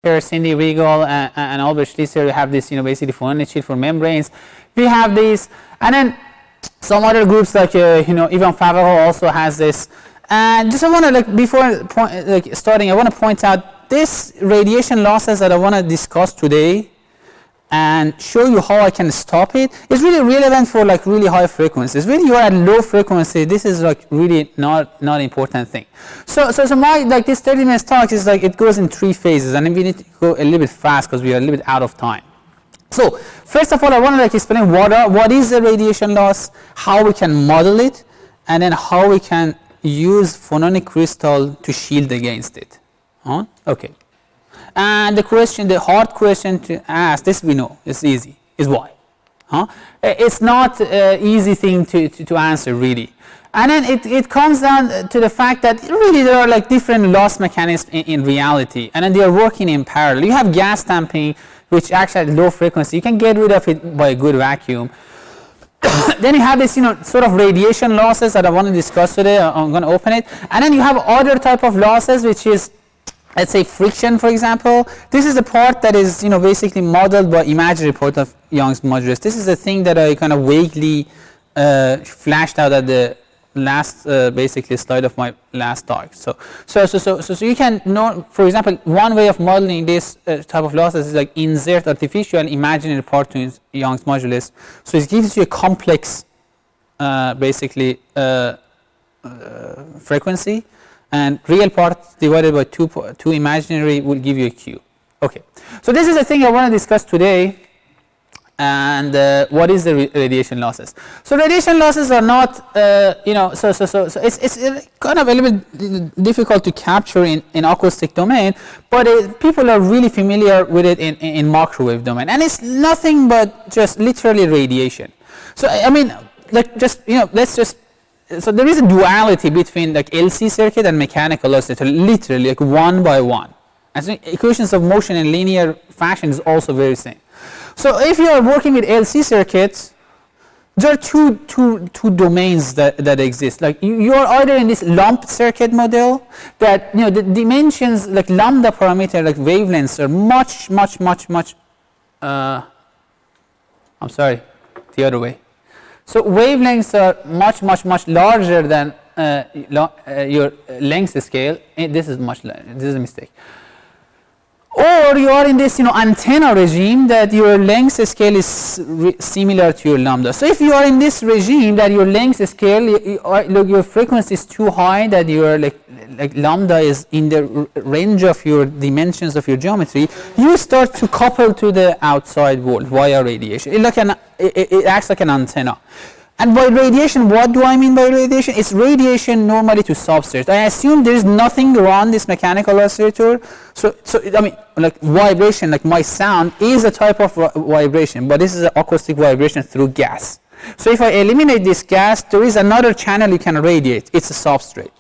Here, Cindy Regal and Albert Schlieser, we have this, basically phononic sheet for membranes. We have these, and then some other groups like, Ivan Favaho also has this. And just I want to, before starting, I want to point out this radiation losses that I want to discuss today and show you how I can stop it is really relevant for really high frequencies. When you are at low frequency, this is really not important thing. So my this 30 minutes talk is it goes in 3 phases, and we need to go a little bit fast because we are a little bit out of time. So first of all, I want to explain what is the radiation loss, how we can model it, and then how we can use phononic crystal to shield against it. Okay. And the hard question to ask, this we know, it's easy, is why? It's not an easy thing to answer really. And then it comes down to the fact that really there are different loss mechanisms in reality, and then they are working in parallel. You have gas damping, which actually at low frequency, you can get rid of it by a good vacuum. Then you have this sort of radiation losses that I want to discuss today. I'm going to open it. And then you have other type of losses, which is, let's say, friction, for example. This is the part that is basically modeled by imaginary part of Young's modulus. This is the thing that I kind of vaguely flashed out at the last basically slide of my last talk. So you can know, for example, one way of modeling this type of losses is insert artificial imaginary part to Young's modulus. So it gives you a complex basically frequency, and real part divided by two imaginary will give you a Q. Okay, so this is the thing I want to discuss today. And what is the radiation losses? So radiation losses are not, so it's kind of a little bit difficult to capture in acoustic domain, but people are really familiar with it in microwave domain, and it's nothing but just literally radiation. So I mean, so there is a duality between LC circuit and mechanical oscillator, literally one by one. And so equations of motion in linear fashion is also very same. So if you are working with LC circuits, there are two domains that exist. You are either in this lumped circuit model that the dimensions lambda parameter wavelengths are much I'm sorry, the other way. So wavelengths are much larger than your length scale. This is this is a mistake. Or you are in this antenna regime that your length scale is similar to your lambda. So if you are in this regime that your length scale, your frequency is too high, that your lambda is in the range of your dimensions of your geometry, you start to couple to the outside world via radiation. It acts like an antenna. And by radiation, what do I mean by radiation? It's radiation normally to substrate. I assume there is nothing around this mechanical oscillator. So I mean, vibration, my sound is a type of vibration, but this is an acoustic vibration through gas. So if I eliminate this gas, there is another channel you can radiate. It's a substrate.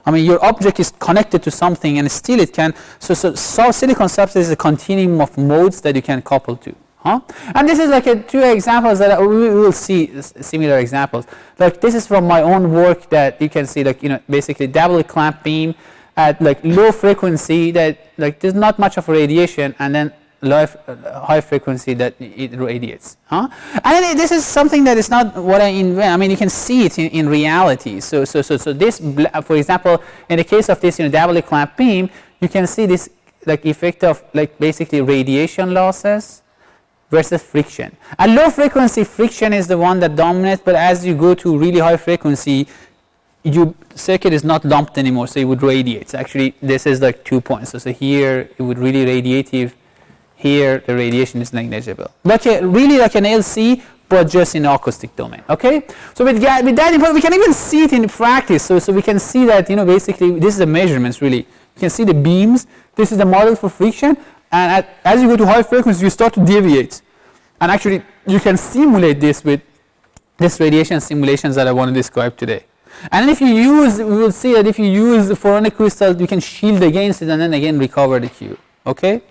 I mean, your object is connected to something, and still it can. So silicon substrate is a continuum of modes that you can couple to. And this is two examples that we will see similar examples. This is from my own work that you can see basically double clamp beam at low frequency that there's not much of radiation, and then high frequency that it radiates. And then this is something that is not what I invent. I mean, you can see it in reality. So this, for example, in the case of this double clamp beam, you can see this effect of basically radiation losses versus friction. At low frequency, friction is the one that dominates, but as you go to really high frequency, your circuit is not lumped anymore, so it would radiate. So actually, this is 2 points. So here it would really radiative. Here the radiation is negligible. Really like an LC, but just in acoustic domain. Okay. So with that, we can even see it in practice. So we can see that basically this is the measurements really. You can see the beams. This is the model for friction. And as you go to high frequency, you start to deviate. And actually, you can simulate this with this radiation simulations that I want to describe today. And if you use, we will see that if you use the phononic crystal, you can shield against it and then again recover the Q. Okay?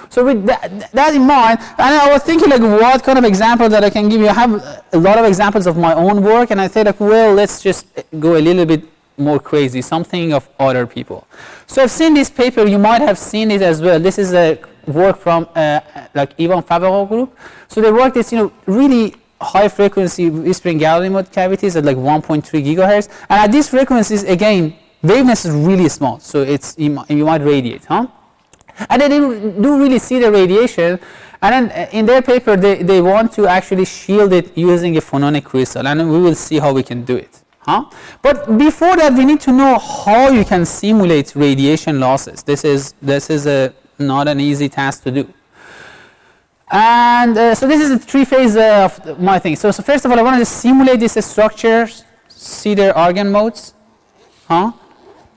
So with that in mind, and I was thinking what kind of example that I can give you. I have a lot of examples of my own work, and I said well, let's just go a little bit more crazy, something of other people. So I've seen this paper, you might have seen it as well. This is a work from like Ivan Favreau group. So they work this, really high frequency whispering gallery mode cavities at like 1.3 gigahertz, and at these frequencies again wavelength is really small, so it's you might radiate, huh? And then they do really see the radiation, and then in their paper they want to actually shield it using a phononic crystal, and we will see how we can do it, huh? But before that we need to know how you can simulate radiation losses. This is not an easy task to do. And so this is the three-phase of my thing. So first of all, I want to simulate these structures, see their organ modes, huh?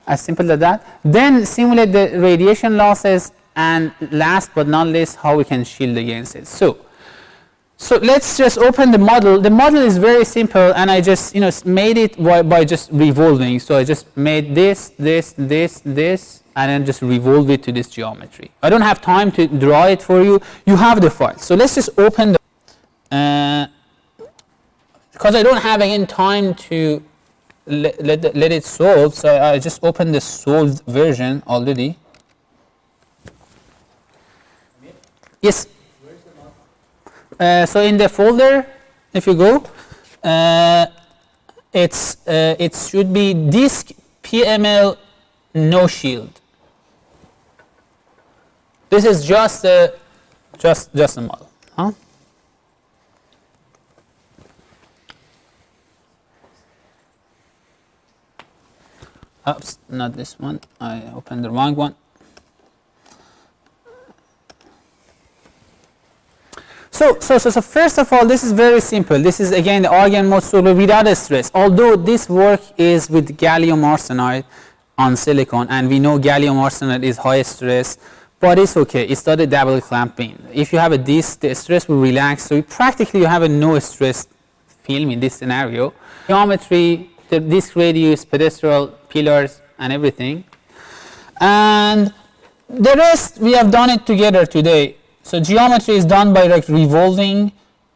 As simple as that. Then simulate the radiation losses, and last but not least, how we can shield against it. So let's just open the model. The model is very simple, and I just made it by just revolving. So I just made this, and then just revolve it to this geometry. I don't have time to draw it for you. You have the file. So let's just open the, because I don't have again time to let it solve, so I just opened the solved version already. Yes. Where's the model? So in the folder, if you go, it should be disk PML no shield. This is just a model, huh? Oops, not this one. I opened the wrong one. So first of all, this is very simple. This is again the organ mode solver without a stress. Although this work is with gallium arsenide on silicon, and we know gallium arsenide is high stress, but it's okay. It's not a double clamping. If you have a disk, the stress will relax. So practically you have a no stress film in this scenario. Geometry, the disk radius, pedestal, pillars, and everything. And the rest we have done it together today. So geometry is done by like revolving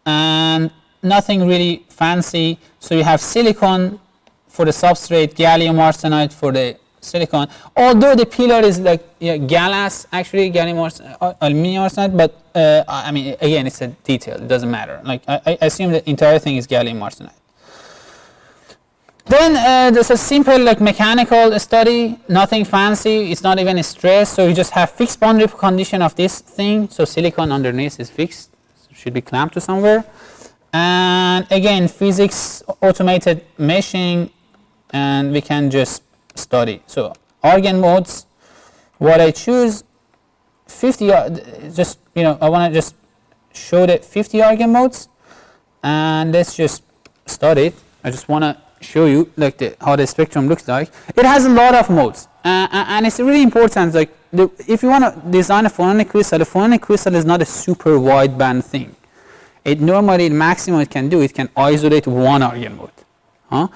and nothing really fancy. So you have silicon for the substrate, gallium arsenide for the silicon. Although the pillar is like gallas, actually gallium arsenide, aluminum arsenide, but I mean again it's a detail. It doesn't matter. Like I assume the entire thing is gallium arsenide. Then there's a simple like mechanical study, nothing fancy. It's not even a stress. So you just have fixed boundary condition of this thing. So silicon underneath is fixed, should be clamped to somewhere. And again, physics, automated meshing, and we can just study. So organ modes, what I choose, 50. Just I want to just show the 50 organ modes, and let's just study it. I just want to show you like how the spectrum looks like. It has a lot of modes, and it's really important. Like if you want to design a phononic crystal is not a super wideband thing. It normally the maximum it can do, it can isolate one organ mode. Huh?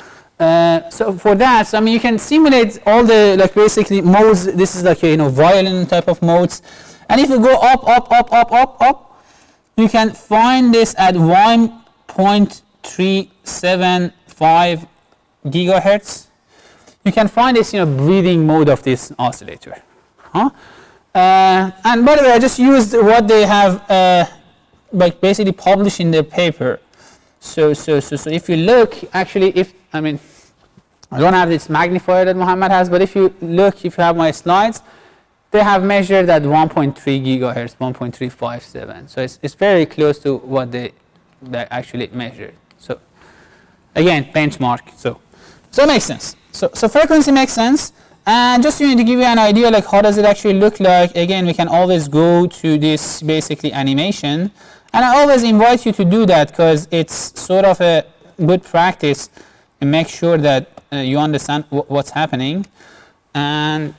So for that, I mean you can simulate all the like basically modes. This is like violin type of modes, and if you go up, you can find this at 1.375 gigahertz. You can find this breathing mode of this oscillator, huh? And by the way, I just used what they have like basically published in their paper. So if you look, actually, I don't have this magnifier that Mohammed has, but if you have my slides, they have measured at 1.3 gigahertz, 1.357. So it's very close to what they actually measured. So again, benchmark. So it makes sense. So frequency makes sense, and just to give you an idea, like how does it actually look like? Again, we can always go to this basically animation, and I always invite you to do that because it's sort of a good practice and make sure that you understand what's happening. And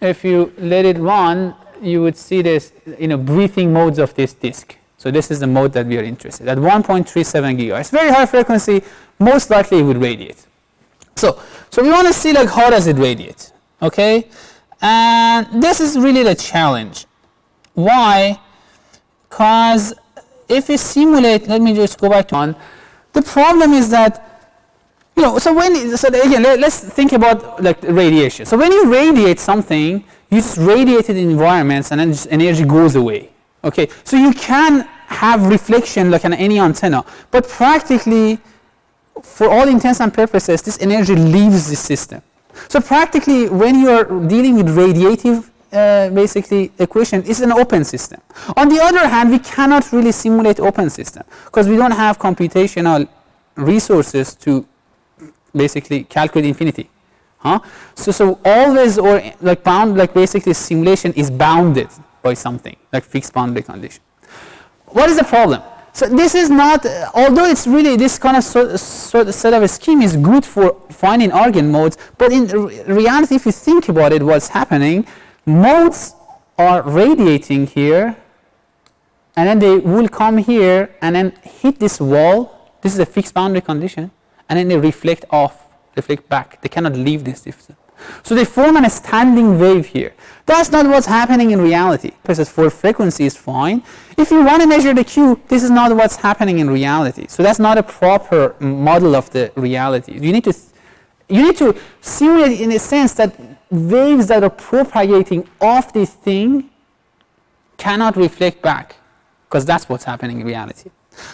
if you let it run, you would see this breathing modes of this disk. So this is the mode that we are interested in, at 1.37 gigahertz. Very high frequency, most likely it would radiate. So we want to see like how does it radiate, okay? And this is really the challenge. Why? Because if we simulate, let me just go back to one. The problem is that again, let's think about like radiation. So when you radiate something, You just radiate it in environments and then just energy goes away. Okay, so you can have reflection like on any antenna, but practically, for all intents and purposes, this energy leaves the system. So practically, when you are dealing with radiative basically equation, it's an open system. On the other hand, we cannot really simulate open system because we don't have computational resources to basically calculate infinity. So always, or like bound, like basically simulation is bounded by something like fixed boundary condition. What is the problem? So this is not, although it's really this kind of set of a scheme is good for finding eigenmodes, but in reality, if you think about it, what's happening, modes are radiating here, and then they will come here and then hit this wall. This is a fixed boundary condition, and then they reflect off, reflect back. They cannot leave this system. So they form a standing wave here. That's not what's happening in reality. Because for frequency is fine. If you want to measure the Q, this is not what's happening in reality. So that's not a proper model of the reality. You need to simulate in a sense that waves that are propagating off this thing cannot reflect back, because that's what's happening in reality.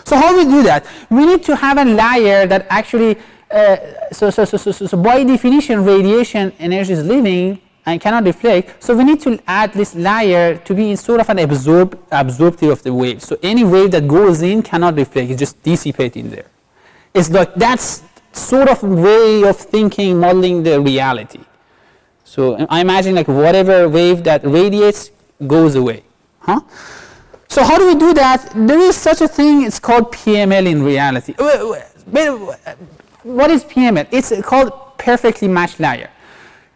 So how do we do that? We need to have a layer that actually so by definition, radiation energy is leaving and cannot reflect. So we need to add this layer to be in sort of an absorptive of the wave. So any wave that goes in cannot reflect; it just dissipates in there. It's like that's sort of way of thinking, modeling the reality. So I imagine like whatever wave that radiates goes away. So how do we do that? There is such a thing. It's called PML in reality. What is PML? It's called perfectly matched layer.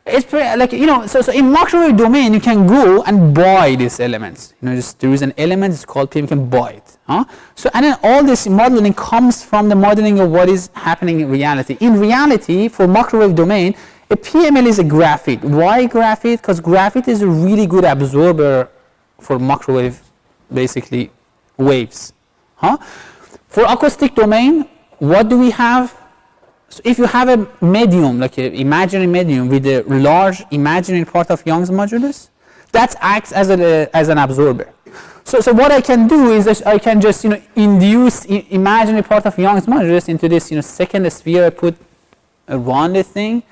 It's like, you know, so in microwave domain, you can go and buy these elements. You know, there is an element, it's called PML, you can buy it. So, and then all this modeling comes from the modeling of what is happening in reality. In reality, for microwave domain, a PML is a graphite. Why graphite? Because graphite is a really good absorber for microwave, basically, waves. For acoustic domain, what do we have? So if you have a medium, like an imaginary medium with a large imaginary part of Young's modulus, that acts as an absorber. So what I can do is that I can just induce imaginary part of Young's modulus into this second sphere I put around the thing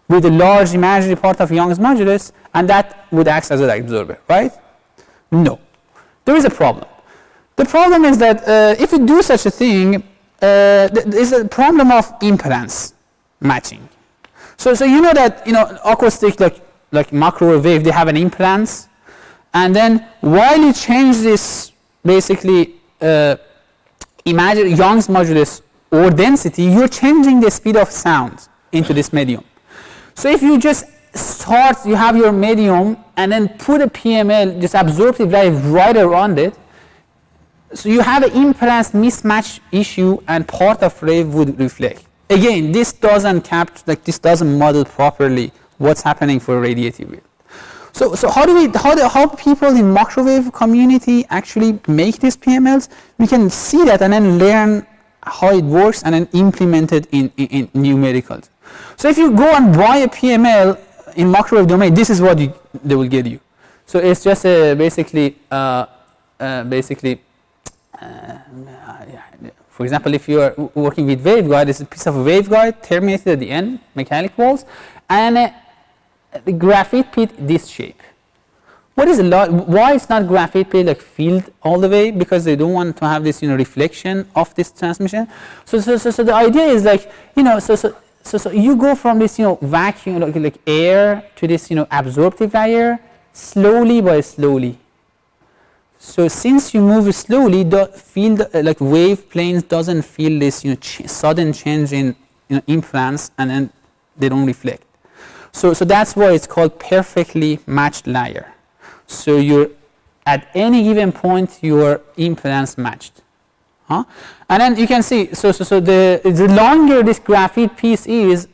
with a large imaginary part of Young's modulus, and that would act as an absorber, right? No, there is a problem. The problem is that if you do such a thing, there's a problem of impedance matching. So you know that acoustic like microwave wave, they have an impedance, and then while you change this basically imagine Young's modulus or density, you're changing the speed of sound into this medium. So if you just you have your medium and then put a PML, this absorptive layer right around it, so you have an impedance mismatch issue, and part of wave would reflect. Again, this doesn't capture, this doesn't model properly what's happening for radiative wave. So how people in microwave community actually make these PMLs? We can see that and then learn how it works and then implement it in numericals. So if you go and buy a PML in microwave domain, this is what they will get you. So it's just basically for example, if you are working with waveguide, it's a piece of waveguide terminated at the end, mechanic walls, and the graphite pit this shape. What is why it's not graphite pit like filled all the way? Because they don't want to have this reflection of this transmission. So the idea is like so you go from this vacuum like air to this absorptive layer slowly by slowly. So since you move slowly, the field like wave planes doesn't feel this sudden change in impedance, and then they don't reflect. So that's why it's called perfectly matched layer. So you're at any given point your impedance matched. And then you can see the longer this graphite piece is,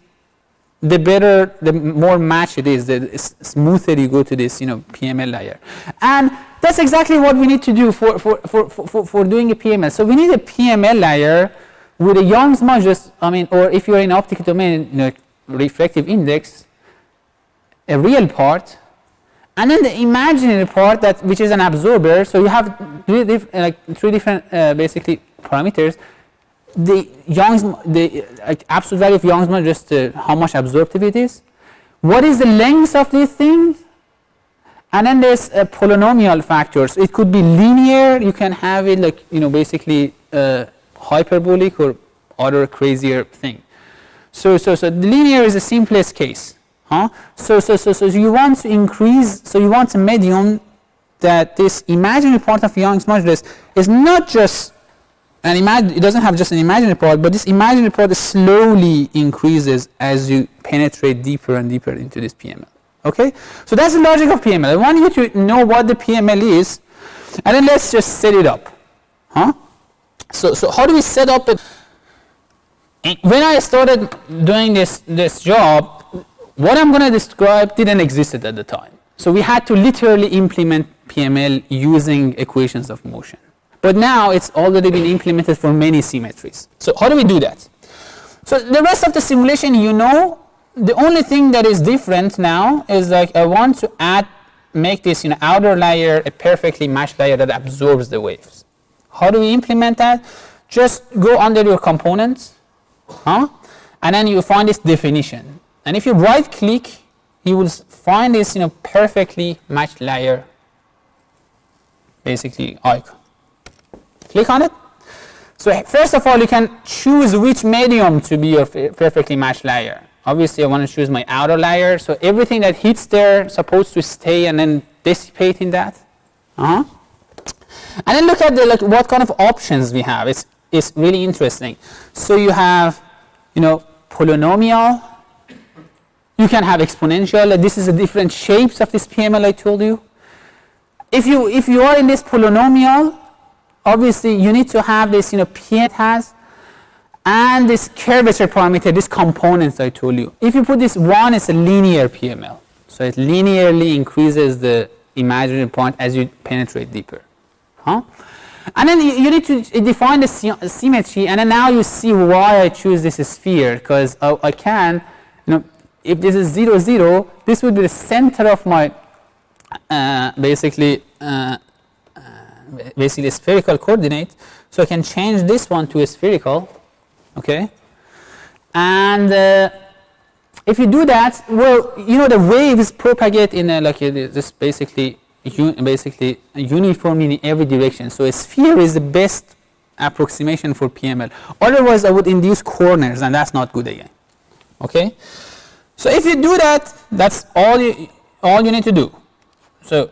the better, the more matched it is, the smoother you go to this PML layer. And that's exactly what we need to do for doing a PML. So we need a PML layer with a Young's modulus, or if you're in optical domain, reflective index, a real part, And then the imaginary part, that which is an absorber. So you have three different basically parameters. The absolute value of Young's modulus, just how much absorptive it is. What is the length of these things? And then there's polynomial factors. It could be linear. You can have it like, basically hyperbolic or other crazier thing. So the linear is the simplest case. So you want to increase, so you want a medium that this imaginary part of Young's modulus is not just it doesn't have just an imaginary part, but this imaginary part slowly increases as you penetrate deeper and deeper into this PML. Okay? So that's the logic of PML. I want you to know what the PML is, and then let's just set it up. So how do we set up it? When I started doing this job, what I'm going to describe didn't exist at the time. So we had to literally implement PML using equations of motion. But now it's already been implemented for many symmetries. So how do we do that? So the rest of the simulation, the only thing that is different now is like I want to make this outer layer a perfectly matched layer that absorbs the waves. How do we implement that? Just go under your components, and then you find this definition. And if you right click, you will find this perfectly matched layer, basically icon. Click on it. So first of all, you can choose which medium to be your perfectly matched layer. Obviously, I want to choose my outer layer. So everything that hits there is supposed to stay and then dissipate in that. And then look at what kind of options we have. It's really interesting. So you have, polynomial. You can have exponential. This is the different shapes of this PML I told you. If you are in this polynomial, obviously you need to have this P it has, and this curvature parameter, this components I told you. If you put this 1, it's a linear PML. So it linearly increases the imaginary point as you penetrate deeper. And then you need to define the symmetry, and then now you see why I choose this sphere, because I can, if this is 0, 0, this would be the center of my basically a spherical coordinate. So I can change this one to a spherical, okay? And if you do that, well, the waves propagate in this basically uniformly in every direction. So a sphere is the best approximation for PML. Otherwise, I would induce corners, and that's not good again. Okay? So if you do that, that's all you need to do. So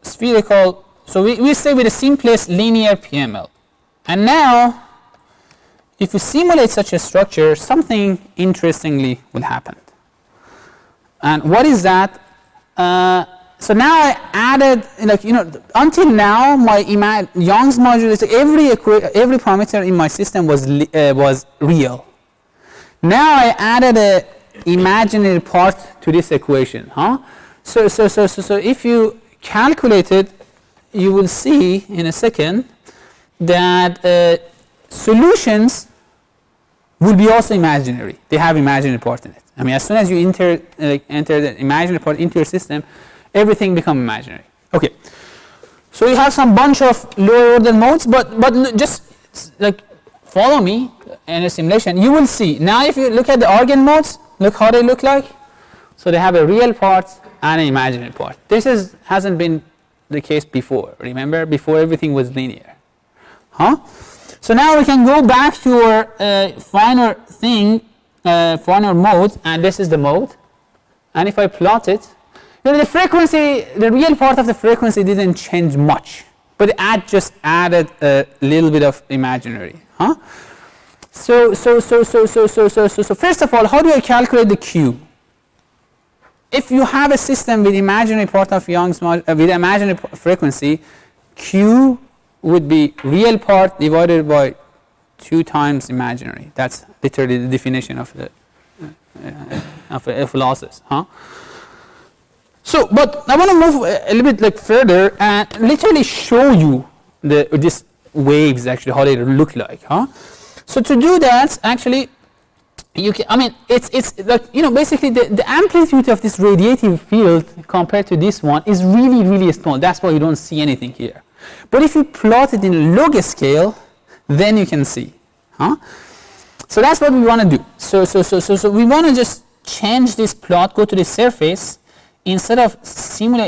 spherical. So we stay with the simplest linear PML. And now, if you simulate such a structure, something interestingly will happen. And what is that? So now I added, until now my Young's modulus, every parameter in my system was real. Now I added a imaginary part to this equation. So if you calculate it, you will see in a second that solutions will be also imaginary. They have imaginary part in it. I mean, as soon as you enter the imaginary part into your system, everything becomes imaginary. Okay. So you have some bunch of lower order modes, but just follow me in a simulation. You will see. Now, if you look at the eigenmodes, look how they look like. So they have a real part and an imaginary part. This hasn't been the case before. Remember, before everything was linear. So now we can go back to our finer thing, finer mode, and this is the mode. And if I plot it, the frequency, the real part of the frequency didn't change much, but it just added a little bit of imaginary. So first of all, how do I calculate the Q? If you have a system with imaginary part of Young's with imaginary frequency, Q would be real part divided by 2 times imaginary. That's literally the definition of the of losses. So, but I want to move a little bit further and literally show you these waves actually how they look like. So to do that, actually, you can, I mean, it's like, you know, basically the amplitude of this radiative field compared to this one is really, really small. That's why you don't see anything here. But if you plot it in log scale, then you can see. Huh? So that's what we want to do. So we want to just change this plot, go to the surface. Instead of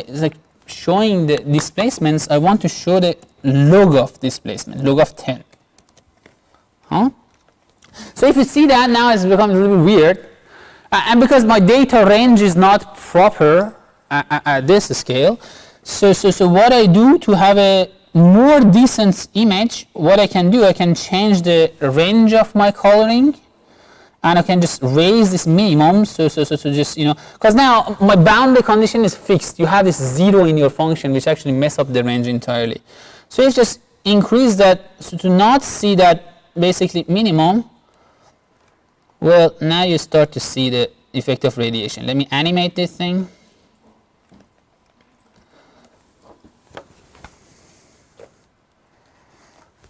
like showing the displacements, I want to show the log of displacement, log of 10. Huh? So if you see that, now it's become a little weird. And because my data range is not proper at this scale, so what I do to have a more decent image, what I can do, I can change the range of my coloring, and I can just raise this minimum. So just, you know, because now my boundary condition is fixed. You have this 0 in your function, which actually mess up the range entirely. So if you just increase that, so to not see that basically minimum, well, now you start to see the effect of radiation. Let me animate this thing.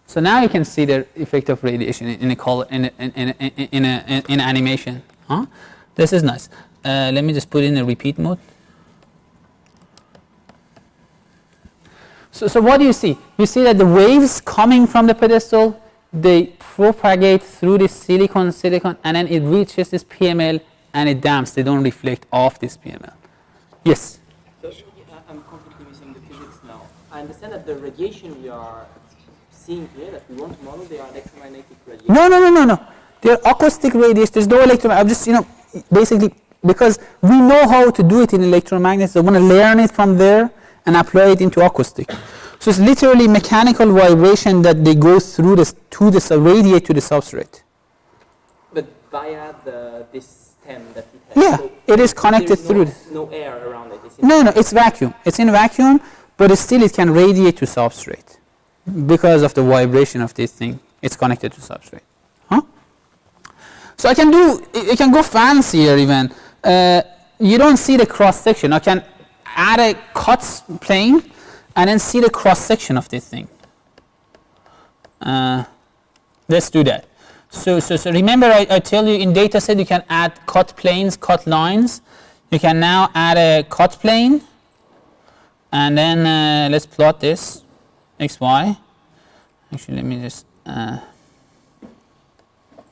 So now you can see the effect of radiation in a color in animation. Huh? This is nice. Let me just put in a repeat mode. So what do you see? You see that the waves coming from the pedestal, they propagate through this silicon, and then it reaches this PML and it damps. They don't reflect off this PML. Yes? So I'm completely missing the physics now. I understand that the radiation we are seeing here, that we want to model, they are electromagnetic radiation. No. They're acoustic radiation. There's no electromagnetic. I'm just, you know, basically, because we know how to do it in electromagnets, I want to learn it from there and apply it into acoustic. So it's literally mechanical vibration that they go through this to the radiate to the substrate. But via this stem that it has. Yeah, so it is connected through this. No air around it. No, it's vacuum. It's in vacuum, but still it can radiate to substrate because of the vibration of this thing. It's connected to substrate. Huh? So I can go fancier even. You don't see the cross section. I can add a cut plane and then see the cross section of this thing. Let's do that. So remember I tell you in dataset you can add cut planes, cut lines. You can now add a cut plane, and then let's plot this xy. Actually, let me just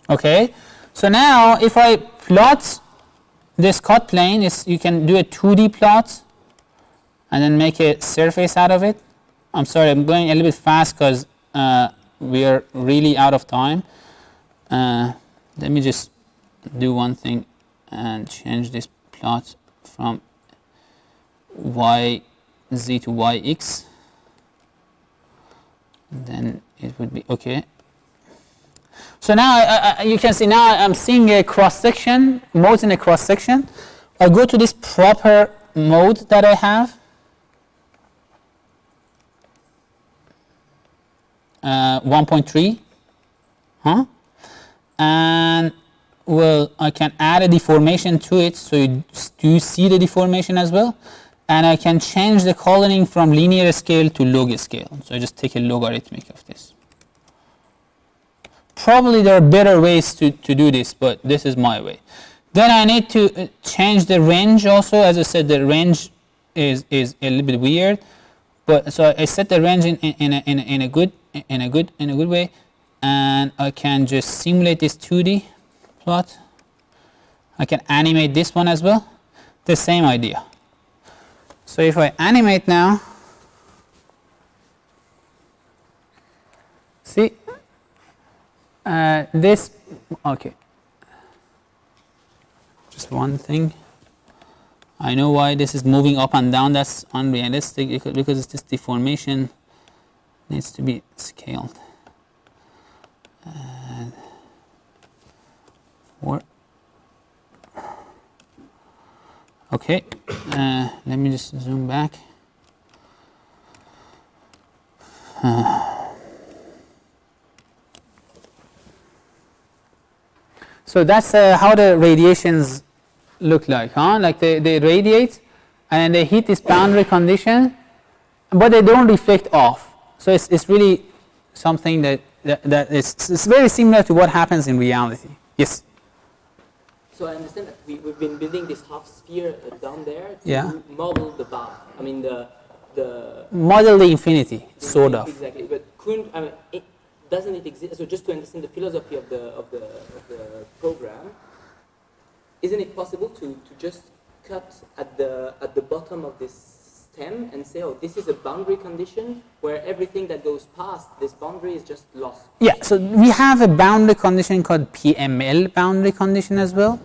okay. So now if I plot this cut plane, you can do a 2D plot and then make a surface out of it. I'm sorry, I'm going a little bit fast because we are really out of time. Let me just do one thing and change this plot from yz to yx. Then it would be okay. So now you can see now I'm seeing a cross section, modes in a cross section. I go to this proper mode that I have. 1.3, huh? And well, I can add a deformation to it, so you do see the deformation as well. And I can change the coloring from linear scale to log scale. So I just take a logarithmic of this. Probably there are better ways to do this, but this is my way. Then I need to change the range also. As I said, the range is a little bit weird, but so I set the range in a good way, and I can just simulate this 2D plot. I can animate this one as well. The same idea. So if I animate now, see this, okay. Just one thing. I know why this is moving up and down. That's unrealistic because this deformation needs to be scaled. Okay, let me just zoom back. So that's how the radiations look like, huh? Like they radiate and they hit this boundary condition, but they don't reflect off. So it's really something that it's very similar to what happens in reality. Yes? So I understand that we've been building this half sphere down there to Yeah. model the bound. I mean the model the infinity, sort of. Exactly, but doesn't it exist? So just to understand the philosophy of the program, isn't it possible to just cut at the bottom of this stem and say, oh, this is a boundary condition where everything that goes past this boundary is just lost? Yeah, so we have a boundary condition called PML boundary condition as well.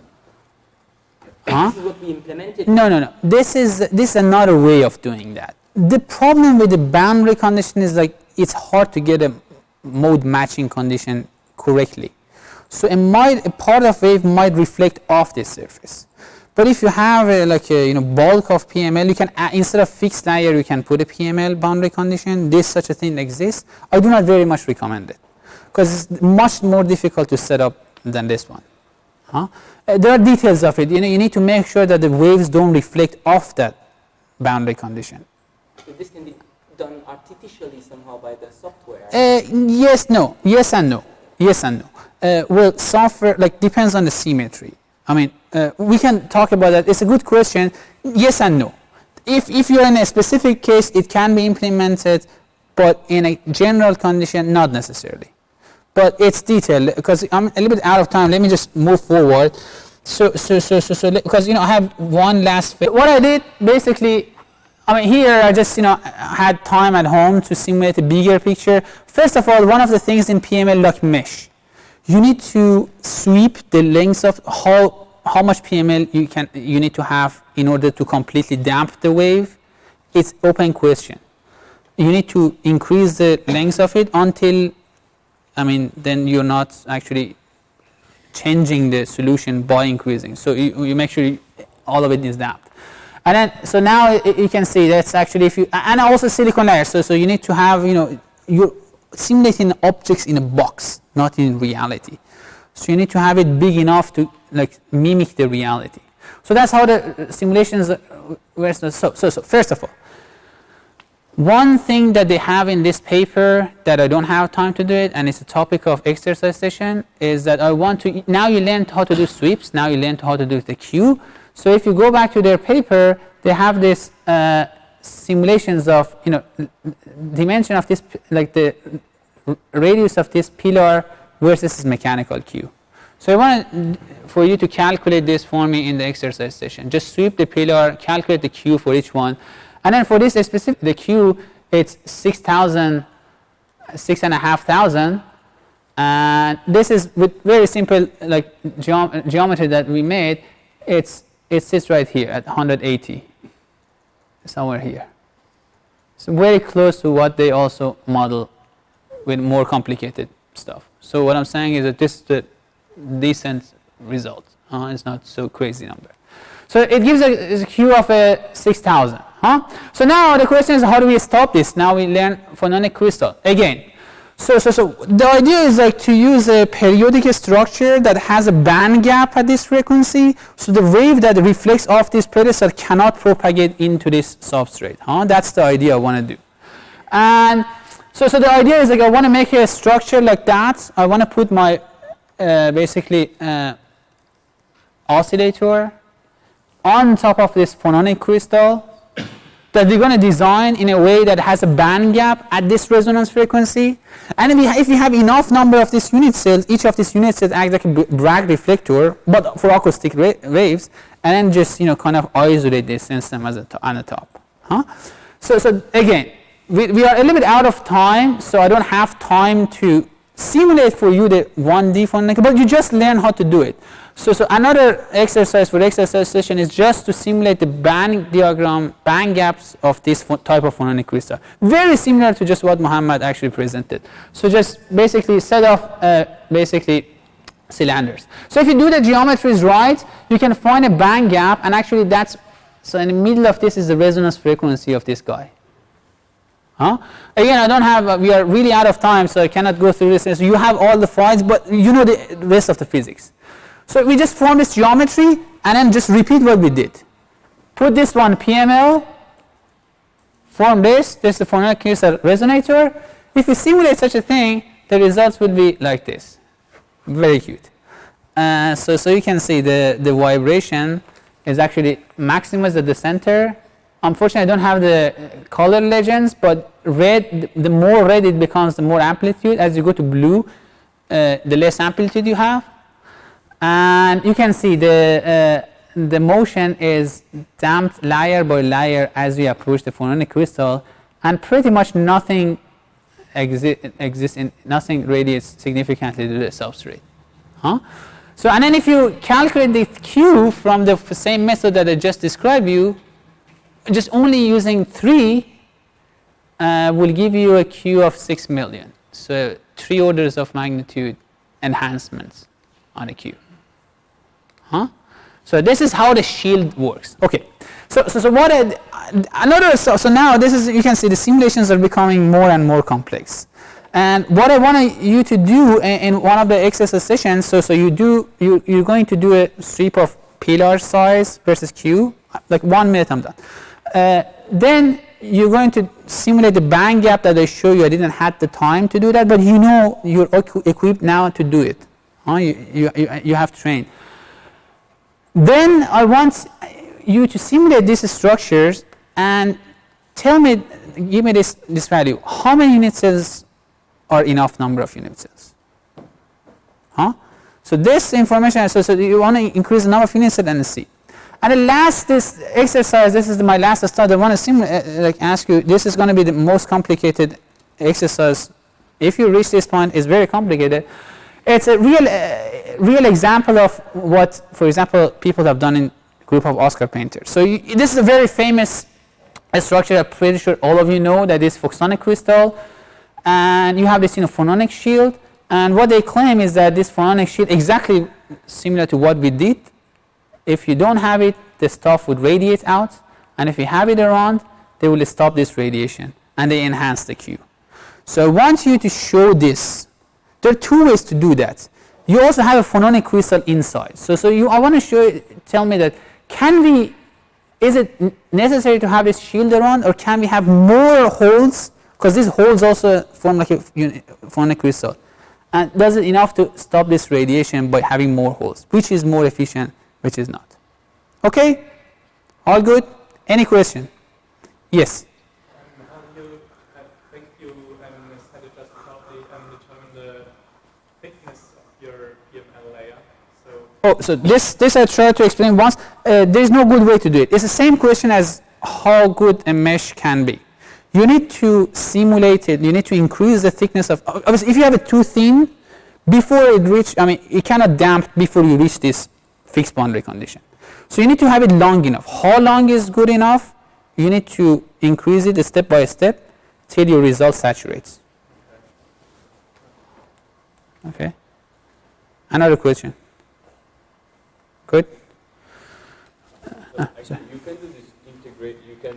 This is what we implemented. No. This is another way of doing that. The problem with the boundary condition is like it's hard to get a mode matching condition correctly. So a part of wave might reflect off this surface. But if you have a bulk of PML, you can instead of fixed layer, you can put a PML boundary condition. Such a thing exists. I do not very much recommend it because it's much more difficult to set up than this one. There are details of it. You need to make sure that the waves don't reflect off that boundary condition. So this can be done artificially somehow by the software. Yes and no. Well, software depends on the symmetry. I mean, we can talk about that. It's a good question. Yes and no. If you're in a specific case, it can be implemented, but in a general condition, not necessarily. But it's detailed because I'm a little bit out of time. Let me just move forward. So because I have one last phase. What I did basically, I mean, here I just had time at home to simulate a bigger picture. First of all, one of the things in PML like mesh, you need to sweep the length of how much PML you need to have in order to completely damp the wave. It's open question. You need to increase the length of it until, then you're not actually changing the solution by increasing. So you make sure all of it is damped. And then, so now you can see that's actually and also silicon layers. So you need to have, you're simulating objects in a box, not in reality. So you need to have it big enough to mimic the reality. So that's how the simulations were. So first of all, one thing that they have in this paper that I don't have time to do it, and it's a topic of exercise session, is that now you learned how to do sweeps, now you learned how to do the queue. So if you go back to their paper, they have this simulations of, dimension of this, the radius of this pillar versus this mechanical queue. So I want for you to calculate this for me in the exercise session. Just sweep the pillar, calculate the queue for each one. And then for this specific, the Q, it's 6,500, and this is with very simple geometry that we made. It sits right here at 180, somewhere here. So very close to what they also model with more complicated stuff. So what I'm saying is that this is the decent result. It's not so crazy number. So it gives a Q of 6,000. So now the question is, how do we stop this? Now we learn phononic crystal again. So the idea is to use a periodic structure that has a band gap at this frequency, so the wave that reflects off this pedestal cannot propagate into this substrate. That's the idea I want to do. And so the idea is I want to make a structure like that. I want to put my basically oscillator on top of this phononic crystal that we're going to design in a way that has a band gap at this resonance frequency. And if we have enough number of these unit cells, each of these unit cells acts like a Bragg reflector, but for acoustic waves, and then just kind of isolate this system on the top. So again, we are a little bit out of time, so I don't have time to simulate for you the 1D phononic, but you just learn how to do it. So another exercise for the exercise session is just to simulate the band diagram, band gaps of this type of phononic crystal. Very similar to just what Muhammad actually presented. So just basically set off basically cylinders. So if you do the geometries right, you can find a band gap, and actually so in the middle of this is the resonance frequency of this guy. Again, I don't have, we are really out of time, so I cannot go through this. So you have all the files, but you know the rest of the physics. So we just form this geometry and then just repeat what we did. Put this one PML, form this is the phononic crystal resonator. If we simulate such a thing, the results will be like this. Very cute. So you can see the vibration is actually maximized at the center. Unfortunately, I don't have the color legends, but red, the more red it becomes, the more amplitude. As you go to blue, the less amplitude you have. And you can see the motion is damped layer by layer as we approach the phononic crystal, and pretty much nothing exists in, nothing radiates significantly to the substrate. So, and then if you calculate the Q from the same method that I just described you, just only using 3 will give you a Q of 6 million. So 3 orders of magnitude enhancements on a Q. So this is how the shield works. Okay. So what so now this is, you can see the simulations are becoming more and more complex. And what I want you to do in one of the exercise sessions, so you're going to do a strip of pillar size versus Q, like 1 minute I'm done. Then you're going to simulate the band gap that I show you. I didn't have the time to do that, but you know you're equipped now to do it. You have trained. Then I want you to simulate these structures and tell me, give me this value. How many unit cells are enough number of unit cells? So this information, so you want to increase the number of unit cells and see. And the last, this exercise, this is my last slide. I want to ask you, this is going to be the most complicated exercise. If you reach this point, it's very complicated. It's a real example of what, for example, people have done in a group of Oscar painters. So this is a very famous structure. I'm pretty sure all of you know that is Phononic crystal, and you have this phononic shield. And what they claim is that this phononic shield, exactly similar to what we did. If you don't have it, the stuff would radiate out, and if you have it around, they will stop this radiation, and they enhance the Q. So I want you to show this. There are 2 ways to do that. You also have a phononic crystal inside. So I want to show you, tell me that, is it necessary to have this shield around, or can we have more holes? Because these holes also form like a phononic crystal. And does it enough to stop this radiation by having more holes? Which is more efficient, which is not? Okay? All good? Any question? Yes? How do you, I think you said it just probably determine the thickness of your PML layer. So this I tried to explain once. There is no good way to do it. It's the same question as how good a mesh can be. You need to simulate it. You need to increase the thickness of. Obviously, if you have it too thin, before it reach, it cannot damp before you reach this fixed boundary condition. So you need to have it long enough. How long is good enough? You need to increase it step by step till your result saturates. Okay. Another question. Good. Actually, you can do this integrate. You can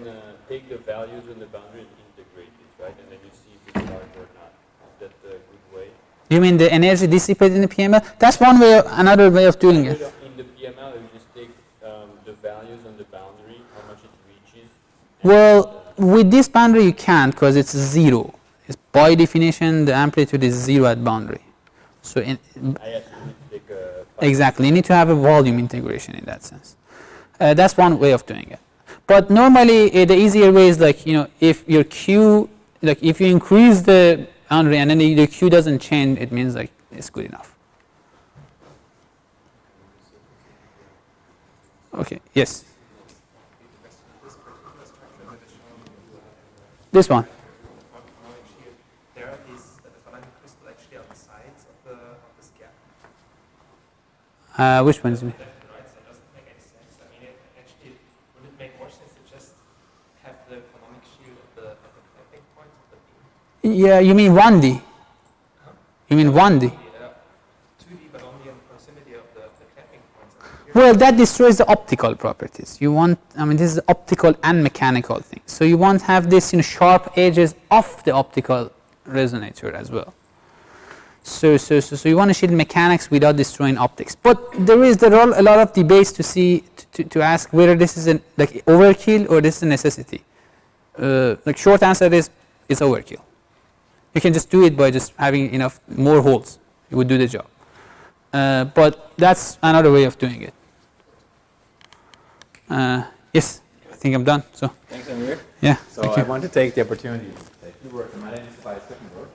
take the values on the boundary and integrate it, right? And then you see if it's large or not. Is that a good way? You mean the energy dissipated in the PML? That's one way. Another way of doing it. In the PML, you just take the values on the boundary, how much it reaches. Well, with this boundary you can't, because it's 0. It's by definition the amplitude is 0 at boundary. So I assume you take a exactly, you need to have a volume integration in that sense. That's one way of doing it. But normally the easier way is like, if your Q, like if you increase the boundary and then the Q doesn't change, it means like it's good enough. Okay, yes. This one. There is the phononic crystal actually on the sides of this gap. Which one is me? Left and right side doesn't make any sense. Actually, would it make more sense to just have the phononic shield at the clamping point of the beam? Yeah, you mean 1D? You mean 1D? 2D, but only in proximity of the clamping points. Well, that destroys the optical properties. You want, this is optical and mechanical thing. So you want to have this sharp edges off the optical resonator as well. So you want to shield mechanics without destroying optics. But there are a lot of debates to ask whether this is like overkill or this is a necessity. Like short answer is it's overkill. You can just do it by just having enough more holes. It would do the job. but that's another way of doing it. Yes, I think I'm done. So Thanks, Amir. yeah, So thank I you. want to take the opportunity to say a few words on my identify second work.